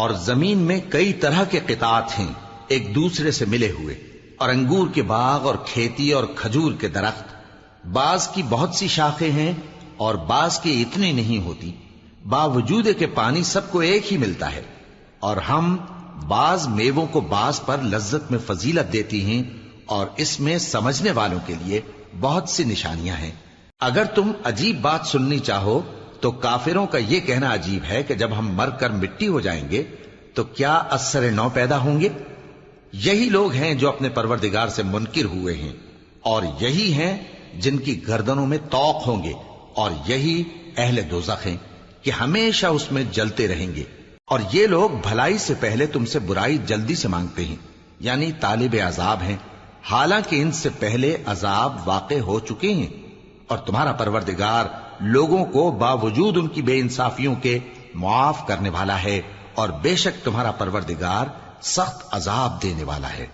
اور زمین میں کئی طرح کے قطعات ہیں ایک دوسرے سے ملے ہوئے، اور انگور کے باغ اور کھیتی اور کھجور کے درخت، بعض کی بہت سی شاخیں ہیں اور بعض کی اتنی نہیں ہوتی، باوجود کہ پانی سب کو ایک ہی ملتا ہے، اور ہم بعض میووں کو بعض پر لذت میں فضیلت دیتی ہیں، اور اس میں سمجھنے والوں کے لیے بہت سی نشانیاں ہیں۔ اگر تم عجیب بات سننی چاہو تو کافروں کا یہ کہنا عجیب ہے کہ جب ہم مر کر مٹی ہو جائیں گے تو کیا ازسر نو پیدا ہوں گے؟ یہی لوگ ہیں جو اپنے پروردگار سے منکر ہوئے ہیں، اور یہی ہیں جن کی گردنوں میں طوق ہوں گے، اور یہی اہل دوزخ ہیں کہ ہمیشہ اس میں جلتے رہیں گے۔ اور یہ لوگ بھلائی سے پہلے تم سے برائی جلدی سے مانگتے ہیں، یعنی طالب عذاب ہیں، حالانکہ ان سے پہلے عذاب واقع ہو چکے ہیں، اور تمہارا پروردگار لوگوں کو باوجود ان کی بے انصافیوں کے معاف کرنے والا ہے، اور بے شک تمہارا پروردگار سخت عذاب دینے والا ہے۔